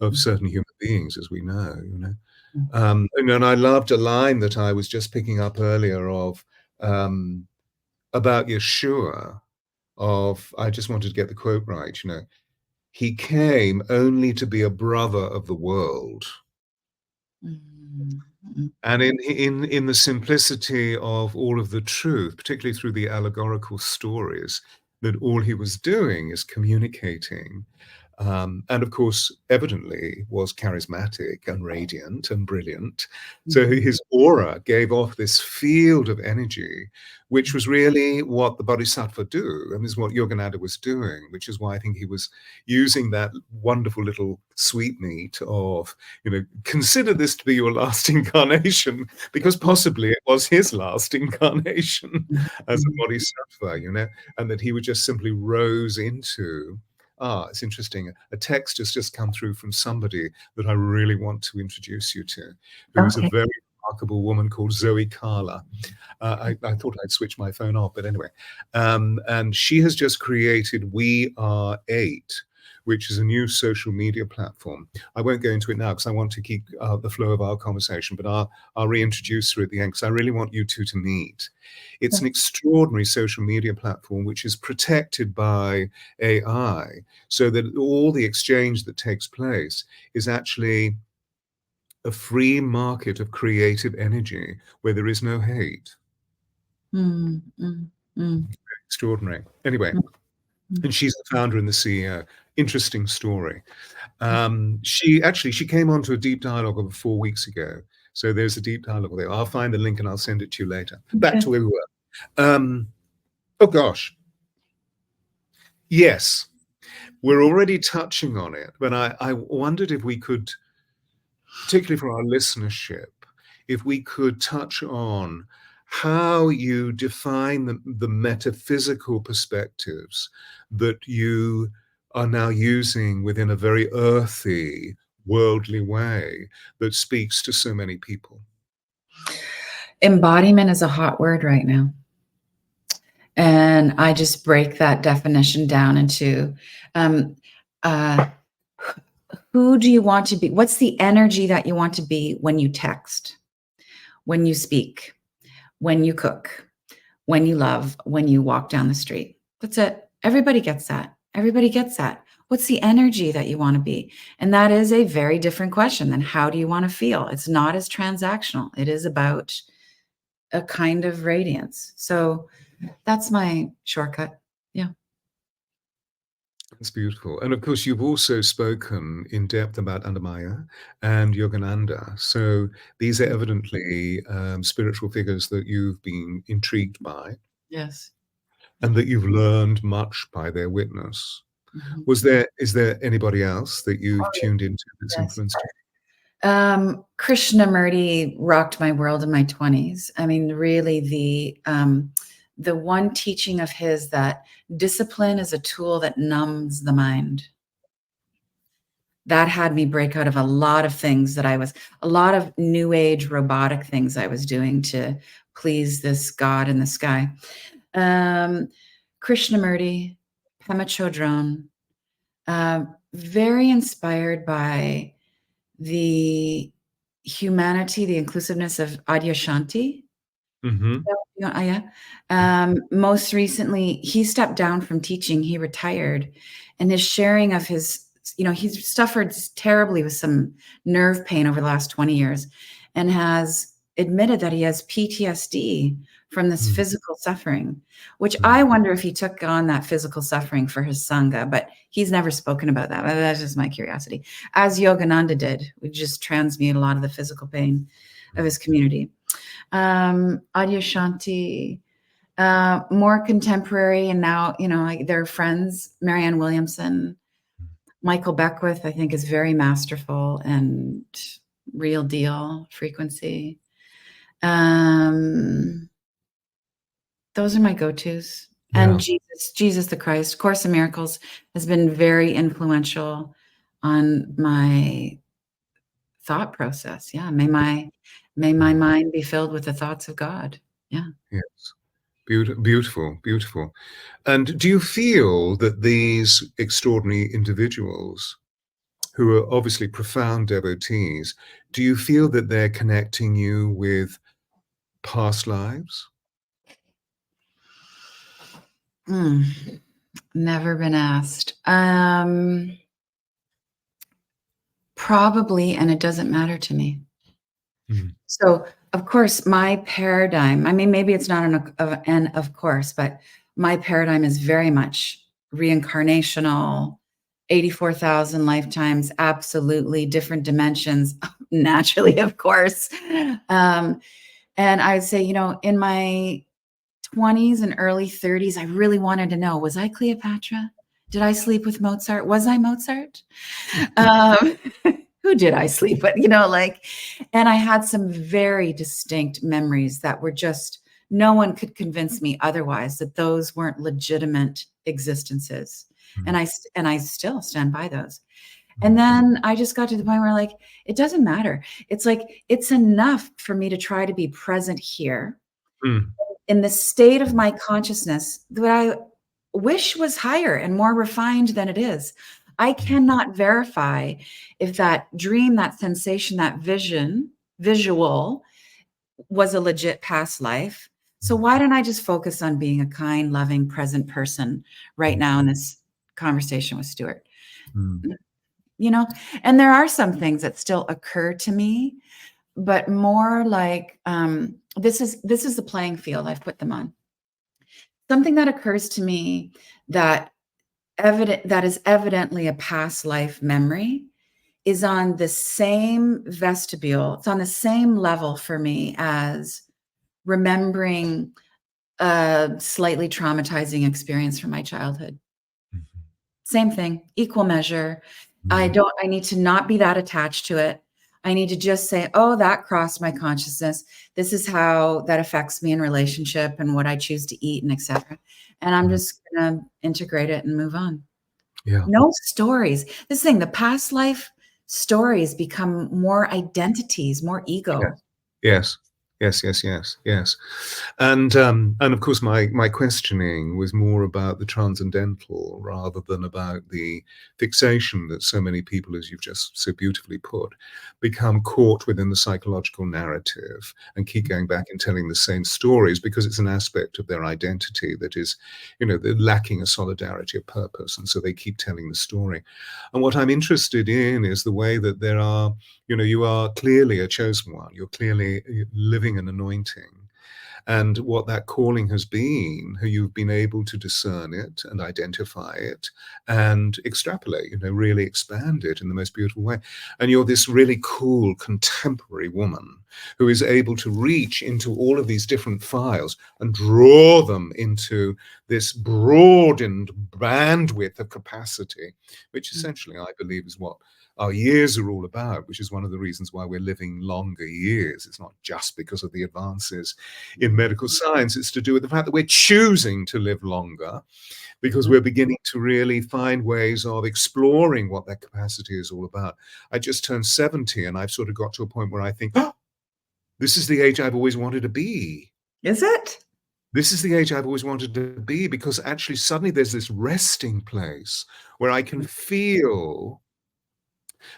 of certain human beings, as we know. You know, and I loved a line that I was just picking up earlier of about Yeshua. I just wanted to get the quote right. You know, he came only to be a brother of the world. And in the simplicity of all of the truth, particularly through the allegorical stories, that all he was doing is communicating. And of course, evidently was charismatic and radiant and brilliant. So his aura gave off this field of energy, which was really what the Bodhisattva do, and is what Yogananda was doing, which is why I think he was using that wonderful little sweetmeat of, you know, consider this to be your last incarnation, because possibly it was his last incarnation as a Bodhisattva, you know, and that he would just simply rose into. It's interesting. A text has just come through from somebody that I really want to introduce you to, who is a very remarkable woman called Zoe Carla. I thought I'd switch my phone off, but anyway. And she has just created We Are Eight, which is a new social media platform. I won't go into it now because I want to keep the flow of our conversation, but I'll reintroduce her at the end because I really want you two to meet. It's an extraordinary social media platform which is protected by AI, so that all the exchange that takes place is actually a free market of creative energy where there is no hate. Extraordinary. Anyway, and she's the founder and the CEO. Interesting story. She came onto a deep dialogue over 4 weeks ago. So there's a deep dialogue there. I'll find the link and I'll send it to you later. Back to where we were. Oh gosh. Yes, we're already touching on it, but I wondered if we could, particularly for our listenership, if we could touch on how you define the metaphysical perspectives that you are now using within a very earthy, worldly way that speaks to so many people. Embodiment is a hot word right now. And I just break that definition down into who do you want to be? What's the energy that you want to be when you text, when you speak, when you cook, when you love, when you walk down the street? That's it. Everybody gets that. Everybody gets that. What's the energy that you want to be? And that is a very different question than how do you want to feel? It's not as transactional. It is about a kind of radiance. So that's my shortcut. Yeah. That's beautiful. And of course, you've also spoken in depth about Annamaya and Yogananda. So these are evidently spiritual figures that you've been intrigued by. Yes. And that you've learned much by their witness. Is there anybody else that you've tuned into that's influenced you? Krishnamurti rocked my world in my 20s. I mean, really the one teaching of his that discipline is a tool that numbs the mind. That had me break out of a lot of things a lot of new age robotic things I was doing to please this God in the sky. Krishnamurti, Pema Chodron, very inspired by the humanity, the inclusiveness of Adyashanti. Mm-hmm. Yeah. Most recently, he stepped down from teaching. He retired, and his sharing of his, he's suffered terribly with some nerve pain over the last 20 years, and has admitted that he has PTSD from this Mm-hmm. physical suffering, which I wonder if he took on that physical suffering for his Sangha, but he's never spoken about that. That's just my curiosity. As Yogananda did, we just transmute a lot of the physical pain of his community. Adyashanti, more contemporary, and now, they're friends. Marianne Williamson, Michael Beckwith, I think, is very masterful and real deal frequency. Those are my go-tos. And Jesus the Christ, Course in Miracles has been very influential on my thought process. Yeah. May my mind be filled with the thoughts of God. Yeah. Yes. Beautiful, beautiful. And do you feel that these extraordinary individuals, who are obviously profound devotees, do you feel that they're connecting you with past lives? Never been asked. Probably, and it doesn't matter to me. So, of course, my paradigm, I mean, maybe it's not an of course, but my paradigm is very much reincarnational, 84,000 lifetimes, absolutely different dimensions, naturally, of course. And I'd say, in my 20s and early 30s, I really wanted to know, was I Cleopatra? Did I sleep with Mozart? Was I Mozart? Who did I sleep with? And I had some very distinct memories that were just, no one could convince me otherwise, that those weren't legitimate existences. And I still stand by those. And then I just got to the point where, it doesn't matter. It's it's enough for me to try to be present here in the state of my consciousness that I wish was higher and more refined than it is. I cannot verify if that dream, that sensation, that visual was a legit past life. So why don't I just focus on being a kind, loving, present person right now in this conversation with Stuart? And there are some things that still occur to me, but more like, this is the playing field I've put them on. Something that occurs to me that is evidently a past life memory is on the same vestibule. It's on the same level for me as remembering a slightly traumatizing experience from my childhood. Same thing, equal measure. I need to not be that attached to it. I need to just say, oh, that crossed my consciousness. This is how that affects me in relationship and what I choose to eat and etc. And I'm just going to integrate it and move on. Yeah. No stories. This thing, the past life stories become more identities, more ego. Yes. And of course, my questioning was more about the transcendental rather than about the fixation that so many people, as you've just so beautifully put, become caught within the psychological narrative and keep going back and telling the same stories because it's an aspect of their identity that is, they're lacking a solidarity of purpose, and so they keep telling the story. And what I'm interested in is the way that there are, you are clearly a chosen one. You're clearly living an anointing. And what that calling has been, how you've been able to discern it and identify it and extrapolate, really expand it in the most beautiful way. And you're this really cool contemporary woman who is able to reach into all of these different files and draw them into this broadened bandwidth of capacity, which essentially I believe is what our years are all about, which is one of the reasons why we're living longer years. It's not just because of the advances in medical science. It's to do with the fact that we're choosing to live longer because we're beginning to really find ways of exploring what that capacity is all about. I just turned 70 and I've sort of got to a point where I think, oh, this is the age I've always wanted to be. Is it? This is the age I've always wanted to be, because actually suddenly there's this resting place where I can feel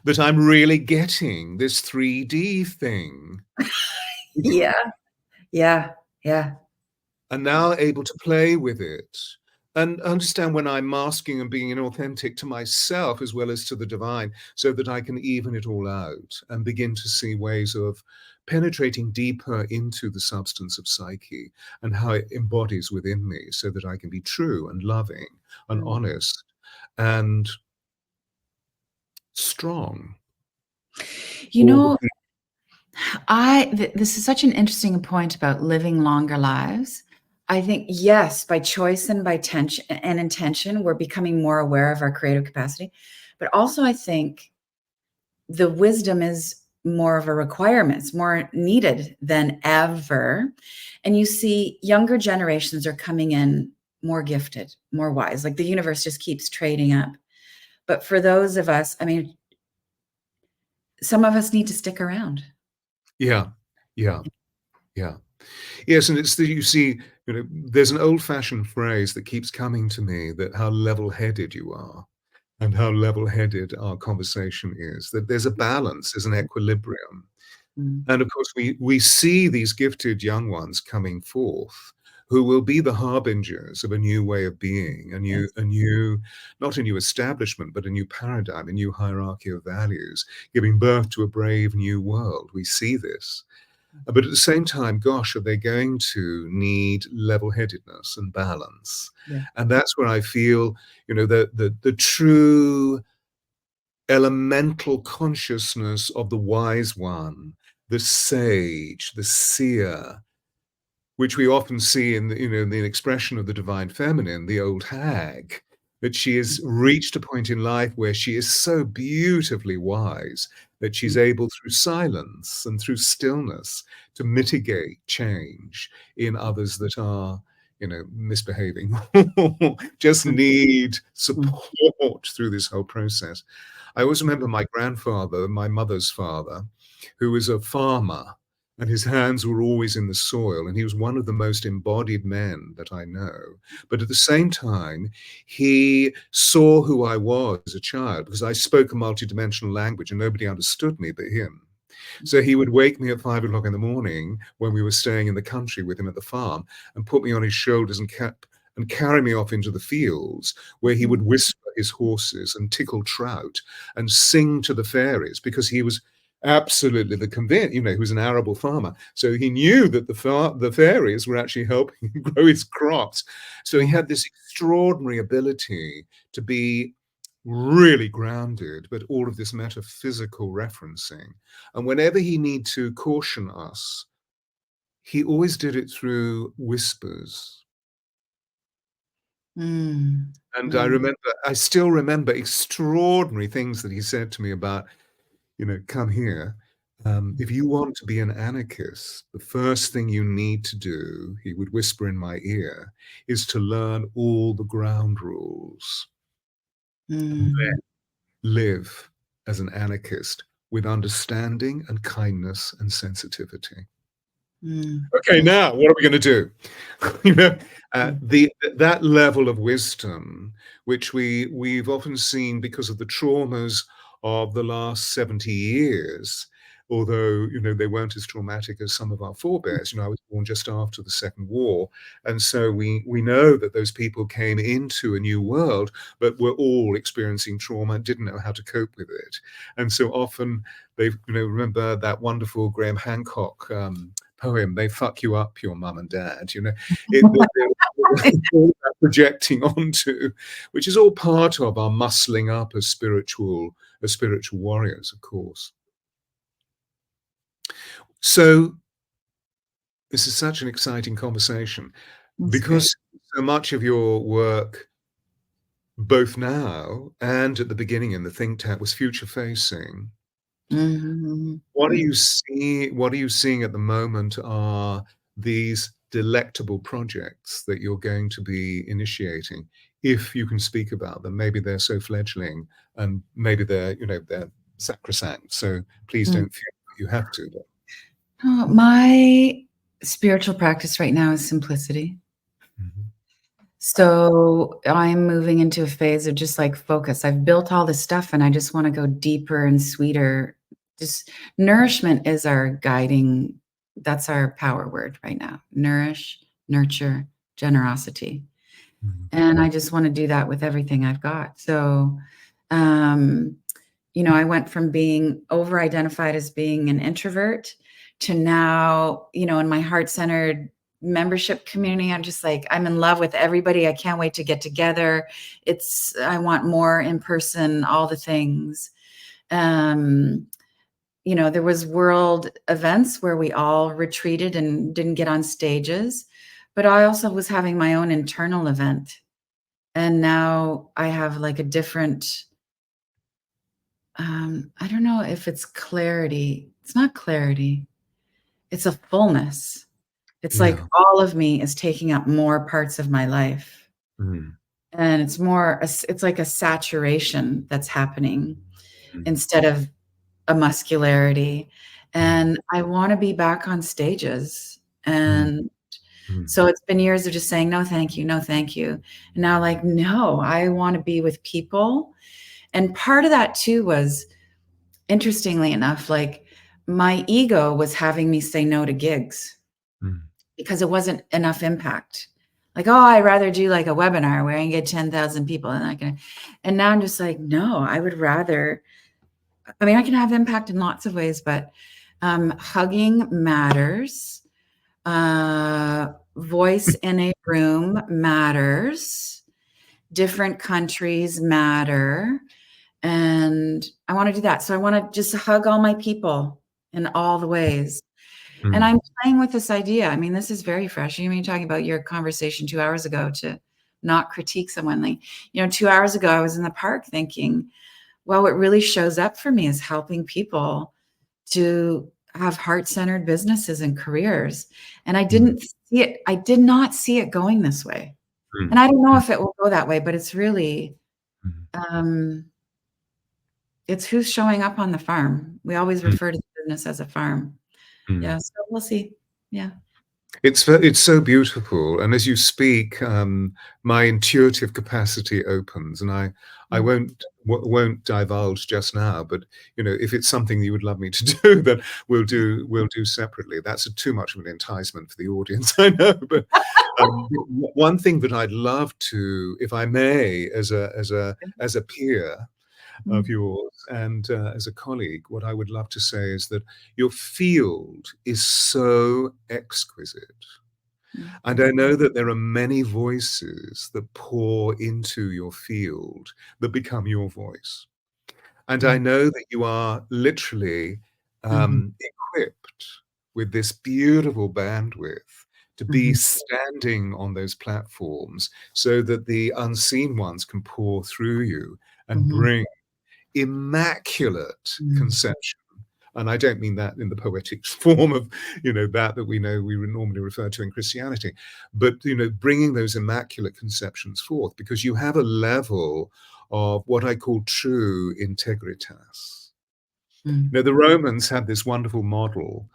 that I'm really getting this 3D thing. Yeah. Yeah. Yeah. And now able to play with it and understand when I'm masking and being inauthentic to myself as well as to the divine, so that I can even it all out and begin to see ways of penetrating deeper into the substance of psyche and how it embodies within me, so that I can be true and loving and Mm. honest and strong. You All the know, this is such an interesting point about living longer lives. I think, yes, by choice and by tension and intention, we're becoming more aware of our creative capacity. But also, I think the wisdom is more of a requirement. It's more needed than ever. And you see younger generations are coming in more gifted, more wise. Like the universe just keeps trading up. But for those of us, I mean, some of us need to stick around. yeah, yeah, yeah. Yes, and it's that you see, there's an old-fashioned phrase that keeps coming to me, that how level-headed you are and how level-headed our conversation is, that there's a balance, there's an equilibrium. Mm. And of course, we see these gifted young ones coming forth who will be the harbingers of a new way of being, Yes. not a new establishment, but a new paradigm, a new hierarchy of values, giving birth to a brave new world. We see this. But at the same time, gosh, are they going to need level-headedness and balance? Yeah. And that's where I feel, the true elemental consciousness of the wise one, the sage, the seer, which we often see in the expression of the divine feminine, the old hag, that she has reached a point in life where she is so beautifully wise that she's able, through silence and through stillness, to mitigate change in others that are, misbehaving, just need support through this whole process. I always remember my grandfather, my mother's father, who was a farmer, and his hands were always in the soil, and he was one of the most embodied men that I know. But at the same time, he saw who I was as a child, because I spoke a multidimensional language and nobody understood me but him. So he would wake me at 5 o'clock in the morning when we were staying in the country with him at the farm, and put me on his shoulders and carry me off into the fields, where he would whisper his horses and tickle trout and sing to the fairies, because he was absolutely he was an arable farmer. So he knew that the fairies were actually helping him grow his crops. So he had this extraordinary ability to be really grounded, but all of this metaphysical referencing. And whenever he needed to caution us, he always did it through whispers. Mm. And Mm. I still remember extraordinary things that he said to me about, come here. If you want to be an anarchist, the first thing you need to do, he would whisper in my ear, is to learn all the ground rules and Mm. then live as an anarchist with understanding and kindness and sensitivity. Mm. Okay, Mm. now what are we going to do? you know, Mm. that level of wisdom, which we've often seen because of the traumas of the last 70 years, although they weren't as traumatic as some of our forebears. I was born just after the Second War, and so we know that those people came into a new world, but were all experiencing trauma and didn't know how to cope with it. And so often they remember that wonderful Graham Hancock poem, "They fuck you up, your mum and dad." They're all about projecting onto, which is all part of our muscling up as spiritual warriors, of course. So this is such an exciting conversation, That's great. because so much of your work, both now and at the beginning in the think tank, was future facing. Mhm. What are Mhm. you seeing at the moment are these delectable projects that you're going to be initiating, if you can speak about them? Maybe they're so fledgling, and maybe they're sacrosanct, so please Mm. don't feel that you have to. But My spiritual practice right now is simplicity. Mhm. So I'm moving into a phase of just like focus. I've built all this stuff and I just want to go deeper and sweeter. Just nourishment is our guiding, that's our power word right now. Nourish, nurture, generosity. Mm. And I just want to do that with everything I've got. So, um, I went from being over identified as being an introvert to now, in my heart centered membership community, I'm just like, I'm in love with everybody. I can't wait to get together. I want more in person, all the things. Um, there was world events where we all retreated and didn't get on stages, but I also was having my own internal event. And now I have like a different, I don't know if it's clarity. It's not clarity. It's a fullness. It's like Yeah. all of me is taking up more parts of my life. Mm. And it's like a saturation that's happening Mm. instead of a muscularity. Mm. And I want to be back on stages. Mm. And Mm. so it's been years of just saying, no, thank you. No, thank you. And now like, no, I want to be with people. And part of that too was, interestingly enough, like my ego was having me say no to gigs Mm. because it wasn't enough impact. Like, oh, I'd rather do like a webinar where I can get 10,000 people and I can, and now I'm just like, no, I would rather, I mean, I can have impact in lots of ways, but hugging matters. Voice in a room matters. Different countries matter. And I want to do that. So I want to just hug all my people in all the ways. And Mm. I'm playing with this idea. I mean, this is very fresh. You mean talking about your conversation 2 hours ago to not critique someone. Like, 2 hours ago, I was in the park thinking, well, what really shows up for me is helping people to have heart-centered businesses and careers. And I Mm. didn't see it. I did not see it going this way. And Mm. I don't know Mm. if it will go that way, but it's really, Mm. um, it's who's showing up on the farm. We always Mm. refer to the business as a farm. Mm. Yeah, so we'll see. Yeah. It's so beautiful, and as you speak, my intuitive capacity opens, and I Mm. won't divulge just now. But if it's something you would love me to do, then we'll do separately. That's too much of an enticement for the audience, I know. But one thing that I'd love to, if I may, as a peer of Mm, yours and as a colleague, what I would love to say is that your field is so exquisite. mm, And I know that there are many voices that pour into your field that become your voice. And I mm, know that you are literally mhm, equipped with this beautiful bandwidth to be mhm, standing on those platforms so that the unseen ones can pour through you and mhm, bring immaculate mm, conception. And I don't mean that in the poetic form of, that we know we normally refer to in Christianity, but, bringing those immaculate conceptions forth because you have a level of what I call true integritas. mm, The Romans had this wonderful model,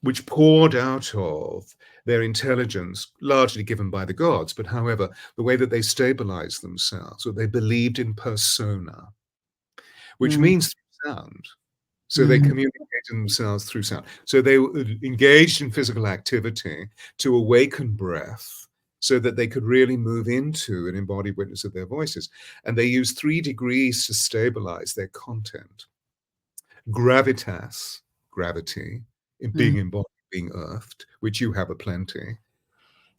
which poured out of their intelligence, largely given by the gods, but however, the way that they stabilized themselves, or they believed in persona, which mm, means through sound. So they mhm, communicated themselves through sound. So they were engaged in physical activity to awaken breath so that they could really move into an embodied witness of their voices. And they used 3 degrees to stabilize their content. Gravitas, gravity, in being mm, embodied, being earthed, which you have aplenty.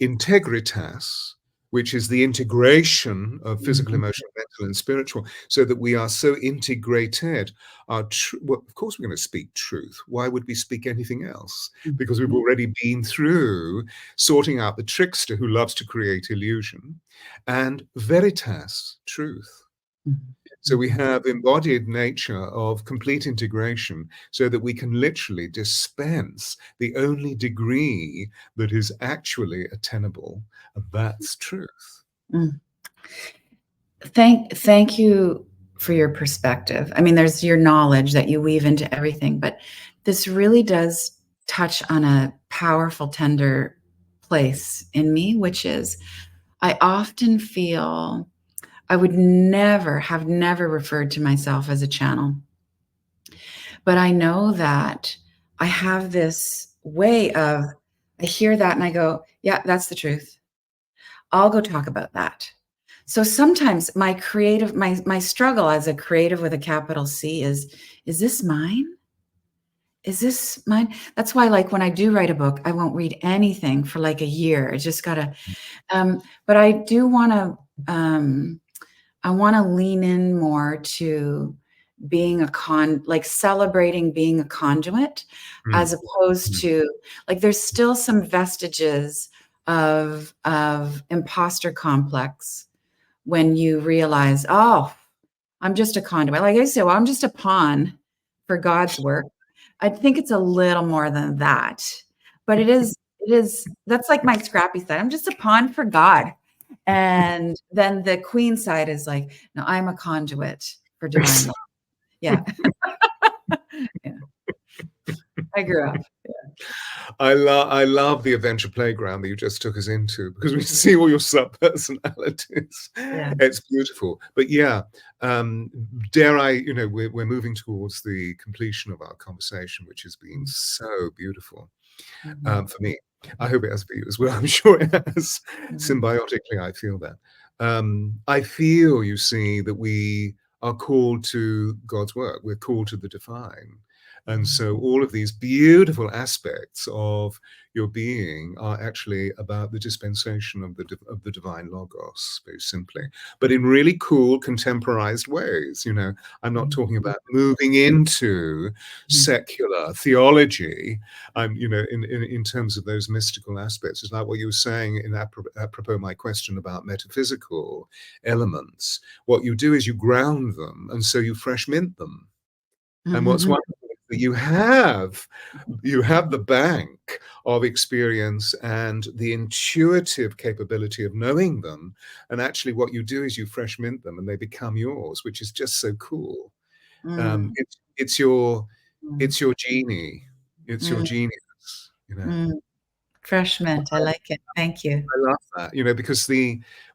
Integritas, which is the integration of physical, mhm, emotional, mental, and spiritual, so that we are so integrated. Well, of course, we're going to speak truth. Why would we speak anything else? mm, Because we've already been through sorting out the trickster who loves to create illusion, and veritas, truth. mm, So we mhm, have embodied nature of complete integration so that we can literally dispense the only degree that is actually attainable, and that's truth. mm. Thank you for your perspective. I mean, there's your knowledge that you weave into everything, but this really does touch on a powerful, tender place in me, which is I often feel I would never referred to myself as a channel. But I know that I have this way of, I hear that and I go, yeah, that's the truth. I'll go talk about that. So sometimes my creative, my struggle as a creative with a capital C is this mine? Is this mine? That's why, like, when I do write a book, I won't read anything for like a year. I just gotta, but I do want to, I want to lean in more to being like celebrating being a conduit, Mm, as opposed mm, to, like, there's still some vestiges of imposter complex when you realize, oh, I'm just a conduit. Like I said, well, I'm just a pawn for God's work. I think it's a little more than that, but that's like my scrappy side. I'm just a pawn for God. And then the queen side is like, no, I'm a conduit for divine love. Yeah. Yeah. I grew up. I love the adventure playground that you just took us into, because we see all your sub personalities. Yeah. It's beautiful. But yeah, dare I, we're moving towards the completion of our conversation, which has been so beautiful Mhm. for me. I hope it has for you as well. I'm sure it has. Mhm. Symbiotically, I feel that. I feel, you see, that we are called to God's work. We're called to the divine. And so all of these beautiful aspects of your being are actually about the dispensation of the divine logos, very simply, but in really cool contemporized ways. I'm not talking about moving into secular theology. I'm, in terms of those mystical aspects. It's like what you were saying apropos my question about metaphysical elements. What you do is you ground them, and so you fresh mint them. And what's Mhm. wonderful is that you have the bank of experience and the intuitive capability of knowing them. And actually, what you do is you fresh mint them, and they become yours, which is just so cool. Mm, It's your mm, it's your genie. It's your mm, genius. mm. Fresh mint. I like it. Thank you. I love that, because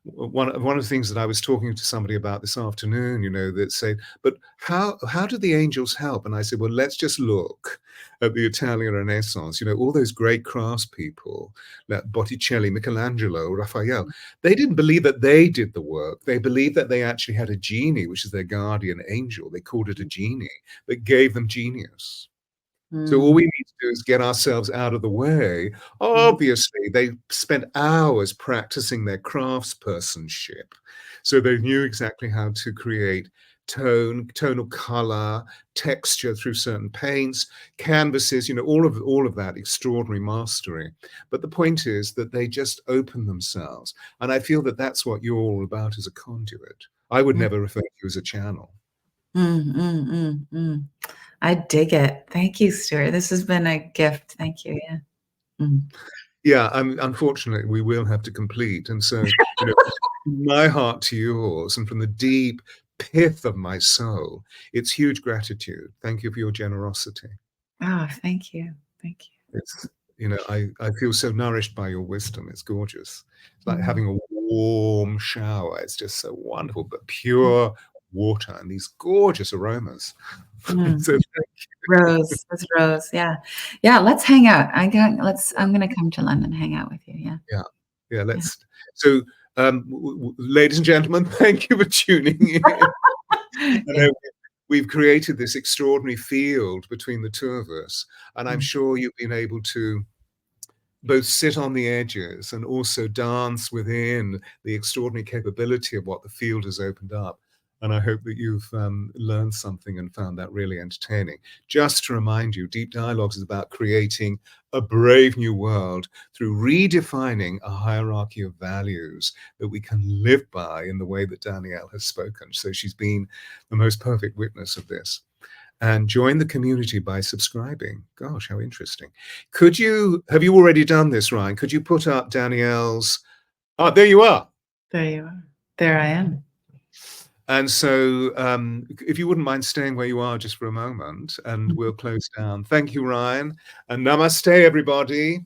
one of the things that I was talking to somebody about this afternoon, that said, but how do the angels help? And I said, well, let's just look at the Italian Renaissance. All those great craftspeople, like Botticelli, Michelangelo, Raphael. They didn't believe that they did the work. They believed that they actually had a genie, which is their guardian angel. They called it a genie that gave them genius. So all Mm, we need to do is get ourselves out of the way. mm, Obviously, they spent hours practicing their craftspersonship. So they knew exactly how to create tonal color, texture through certain paints, canvases, all of that extraordinary mastery. But the point is that they just open themselves. And I feel that that's what you're all about as a conduit. I would mm, never refer to you as a channel. mm. I dig it. Thank you, Stuart. This has been a gift. Thank you. Yeah. Mm. Yeah, unfortunately, we will have to complete. And so, my heart to yours, and from the deep pith of my soul, it's huge gratitude. Thank you for your generosity. Oh, thank you. Thank It's, I feel so nourished by your wisdom. It's gorgeous. It's you. like having a warm shower. It's just so wonderful, but pure water and these gorgeous aromas. Mm. So, Rose. That's Rose. Yeah. Yeah. Let's hang out. I'm going to come to London, hang out with you. Yeah. yeah, yeah, Yeah. let's. So, ladies and gentlemen, thank you for tuning in. I Yeah. know we've created this extraordinary field between the two of us, and I'm Mm, sure you've been able to both sit on the edges and also dance within the extraordinary capability of what the field has opened up. And I hope that you've learned something and found that really entertaining. Just to remind you, Deep Dialogues is about creating a brave new world through redefining a hierarchy of values that we can live by in the way that Danielle has spoken. So she's been the most perfect witness of this. And join the community by subscribing. Gosh, how interesting. Have you already done this, Ryan? Could you put up Danielle's, there you are. there you are. There I am. And so if you wouldn't mind staying where you are just for a moment, and we'll close down. Thank you, Ryan. And namaste, everybody.